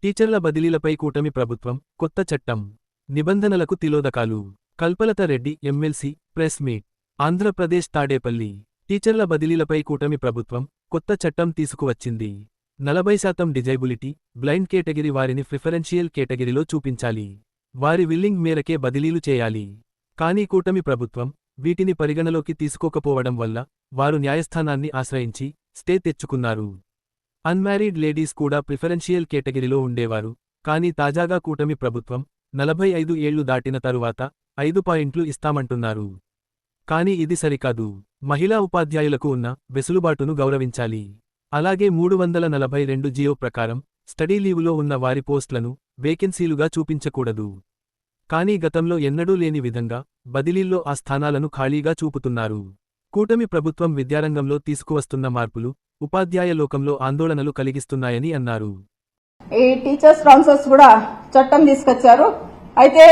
టీచర్ల బదిలీలపై కూటమి ప్రభుత్వం కొత్త చట్టం నిబంధనలకు తిలోదకాలు. Kalpalatha Reddy MLC press meet. Andhra Pradesh Tadepalli. టీచర్ల బదిలీలపై కూటమి ప్రభుత్వం కొత్త చట్టం తీసుకువచ్చింది. 40% డిజైబులిటీ, బ్లైండ్ కేటగిరీ వారిని ప్రిఫరెన్షియల్ కేటగిరీలో చూపించాలి. వారి విల్లింగ్ మేరకే బదిలీలు చేయాలి. కానీ కూటమి ప్రభుత్వం వీటిని పరిగణలోకి తీసుకోకపోవడం వల్ల వారు న్యాయస్థానాన్ని ఆశ్రయించి స్టే తెచ్చుకున్నారు. అన్మ్యారీడ్ లేడీస్ కూడా ప్రిఫరెన్షియల్ కేటగిరీలో ఉండేవారు. కానీ తాజాగా కూటమి ప్రభుత్వం 45 ఏళ్లు దాటిన తరువాత 5 పాయింట్లు ఇస్తామంటున్నారు. కానీ ఇది సరికాదు. మహిళా ఉపాధ్యాయులకు ఉన్న వెసులుబాటును గౌరవించాలి. అలాగే 342 జియో ప్రకారం స్టడీ లీవులో ఉన్న వారి పోస్టులను వేకెన్సీలుగా చూపించకూడదు. కానీ గతంలో ఎన్నడూ లేని విధంగా బదిలీల్లో ఆ స్థానాలను ఖాళీగా చూపుతున్నారు. కూటమి ప్రభుత్వం విద్యారంగంలో తీసుకువస్తున్న మార్పులు ఉపాధ్యాయ లోకంలో ఆందోళనలు కలిగిస్తున్నాయని అన్నారు. ఈ టీచర్స్ ట్రాన్స్ఫర్స్ కూడా చట్టం తీసుకొచ్చారు. అయితే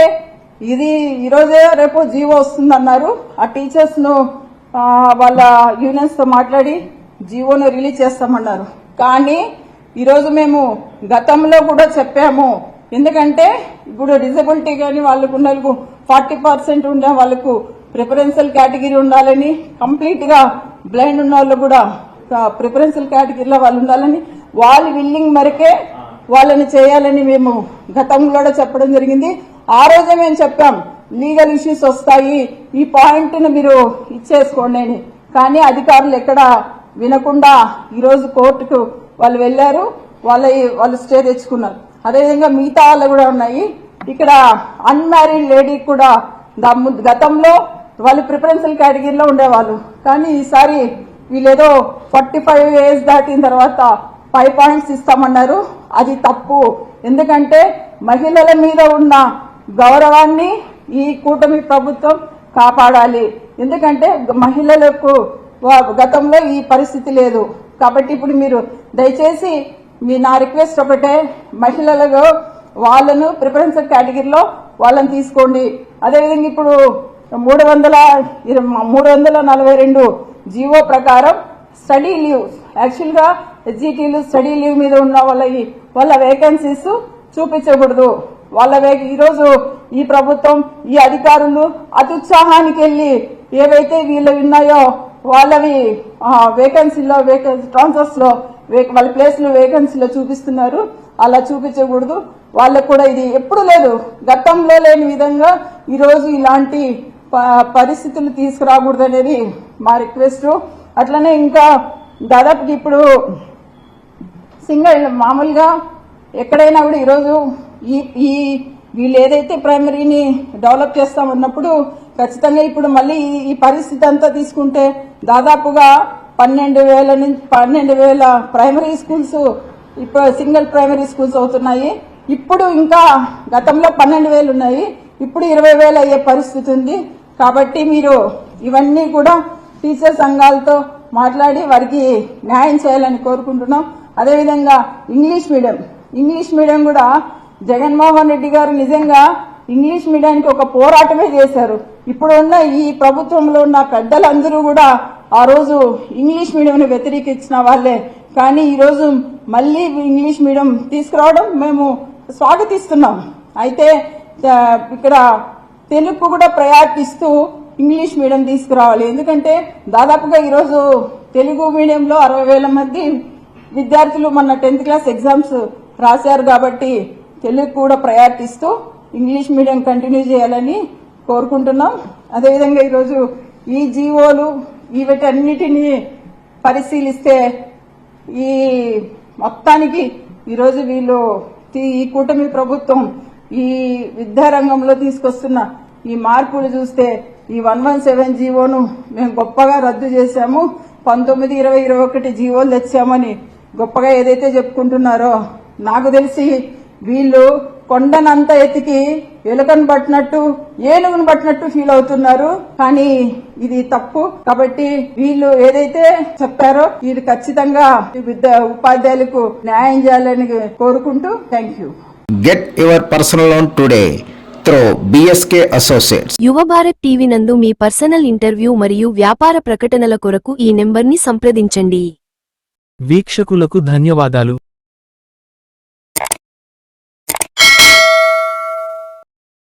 ఇది ఈరోజే రేపు జీవో వస్తుందన్నారు. ఆ టీచర్స్ ను వాళ్ళ యూనియన్స్ తో మాట్లాడి జీవోను రిలీజ్ చేస్తామన్నారు. కానీ ఈరోజు మేము గతంలో కూడా చెప్పాము. ఎందుకంటే ఇప్పుడు డిజబిలిటీ కానీ వాళ్ళకు 40% ఉండే వాళ్ళకు ప్రిఫరెన్షియల్ కేటగిరీ ఉండాలని, కంప్లీట్ గా బ్లైండ్ ఉన్న వాళ్ళు కూడా ప్రిఫరెన్షియల్ కేటగిరీలో వాళ్ళు ఉండాలని, వాళ్ళు విల్లింగ్ మరకే వాళ్ళని చేయాలని మేము గతంలో చెప్పడం జరిగింది. ఆ రోజే మేము చెప్పాం లీగల్ ఇష్యూస్ వస్తాయి, ఈ పాయింట్ ను మీరు ఇచ్చేసుకోండి అని. కానీ అధికారులు ఎక్కడ వినకుండా ఈరోజు కోర్టుకు వాళ్ళు వెళ్లారు. వాళ్ళు స్టే తెచ్చుకున్నారు. అదేవిధంగా మిగతా వాళ్ళు కూడా ఉన్నాయి. ఇక్కడ అన్మ్యారీడ్ లేడీ కూడా గతంలో వాళ్ళు ప్రిఫరెన్షియల్ కేటగిరీలో ఉండేవాళ్ళు. కానీ ఈసారి వీళ్ళేదో 45 ఏజ్ దాటిన తర్వాత 5 పాయింట్స్ ఇస్తామన్నారు. అది తప్పు. ఎందుకంటే మహిళల మీద ఉన్న గౌరవాన్ని ఈ కూటమి ప్రభుత్వం కాపాడాలి. ఎందుకంటే మహిళలకు గతంలో ఈ పరిస్థితి లేదు. కాబట్టి ఇప్పుడు మీరు దయచేసి నా రిక్వెస్ట్ ఒకటే, మహిళలకు వాళ్ళను ప్రిఫరెన్షియల్ కేటగిరీలో వాళ్ళని తీసుకోండి. అదేవిధంగా ఇప్పుడు 342 జీవో ప్రకారం స్టడీ లీవ్, యాక్చువల్ గా ఎస్జిటీలు స్టడీ లీవ్ మీద ఉన్న వాళ్ళ వేకెన్సీస్ చూపించకూడదు. ఈరోజు ఈ ప్రభుత్వం, ఈ అధికారులు అత్యుత్సాహానికి వెళ్లి ఏవైతే వీళ్ళు ఉన్నాయో వాళ్ళవి వేకెన్సీలో ట్రాన్స్ఫర్స్ లో వాళ్ళ ప్లేస్ లో వేకెన్సీలో చూపిస్తున్నారు. అలా చూపించకూడదు. వాళ్ళకు కూడా ఇది ఎప్పుడు లేదు, గతంలో లేని విధంగా ఈరోజు ఇలాంటి పరిస్థితులు తీసుకురాకూడదు అనేది మా రిక్వెస్ట్. అట్లనే ఇంకా దాదాపు ఇప్పుడు సింగిల్ మామూలుగా ఎక్కడైనా కూడా ఈరోజు ఈ వీళ్ళు ఏదైతే ప్రైమరీని డెవలప్ చేస్తామన్నప్పుడు ఖచ్చితంగా ఇప్పుడు మళ్ళీ ఈ పరిస్థితి అంతా తీసుకుంటే దాదాపుగా 12,000 ప్రైమరీ స్కూల్స్ ఇప్పుడు సింగిల్ ప్రైమరీ స్కూల్స్ అవుతున్నాయి. ఇప్పుడు ఇంకా గతంలో 12,000 ఉన్నాయి, ఇప్పుడు 20,000 అయ్యే పరిస్థితి ఉంది. కాబట్టి మీరు ఇవన్నీ కూడా టీచర్ సంఘాలతో మాట్లాడి వారికి న్యాయం చేయాలని కోరుకుంటున్నాం. అదేవిధంగా ఇంగ్లీష్ మీడియం కూడా జగన్మోహన్ రెడ్డి గారు నిజంగా ఇంగ్లీష్ మీడియానికి ఒక పోరాటమే చేశారు. ఇప్పుడు ఉన్న ఈ ప్రభుత్వంలో ఉన్న పెద్దలందరూ కూడా ఆ రోజు ఇంగ్లీష్ మీడియంను వ్యతిరేకించిన వాళ్లే. కానీ ఈ రోజు మళ్లీ ఇంగ్లీష్ మీడియం తీసుకురావడం మేము స్వాగతిస్తున్నాం. అయితే ఇక్కడ తెలుగు కూడా ప్రయారిటీ ఇస్తూ ఇంగ్లీష్ మీడియం తీసుకురావాలి. ఎందుకంటే దాదాపుగా ఈరోజు తెలుగు మీడియంలో 60,000 మంది విద్యార్థులు మొన్న 10th క్లాస్ ఎగ్జామ్స్ రాశారు. కాబట్టి తెలుగు కూడా ప్రయారిటీ ఇస్తూ ఇంగ్లీష్ మీడియం కంటిన్యూ చేయాలని కోరుకుంటున్నాం. అదేవిధంగా ఈరోజు ఈ జీవోలు వీటన్నిటినీ పరిశీలిస్తే ఈ మొత్తానికి ఈరోజు వీళ్ళు ఈ కూటమి ప్రభుత్వం ఈ విద్యారంగంలో తీసుకొస్తున్న ఈ మార్పులు చూస్తే ఈ 117 జీవోను మేము గొప్పగా రద్దు చేశాము, 19, 20, 21 జీవోలు తెచ్చామని గొప్పగా ఏదైతే చెప్పుకుంటున్నారో, నాకు తెలిసి వీళ్ళు కొండనంతా ఎతికి ఎలుకను పట్టినట్టు ఏనుగును పట్టినట్టు ఫీల్ అవుతున్నారు. కానీ ఇది తప్పు. కాబట్టి వీళ్ళు ఏదైతే చెప్పారో ఇది ఖచ్చితంగా ఉపాధ్యాయులకు న్యాయం చేయాలని కోరుకుంటూ thank you. Get your personal loan today through BSK Associates. యువ భారత్ టీవీ నందు మీ పర్సనల్ ఇంటర్వ్యూ మరియు వ్యాపార ప్రకటనల కొరకు ఈ నెంబర్ని సంప్రదించండి. వీక్షకులకు ధన్యవాదాలు.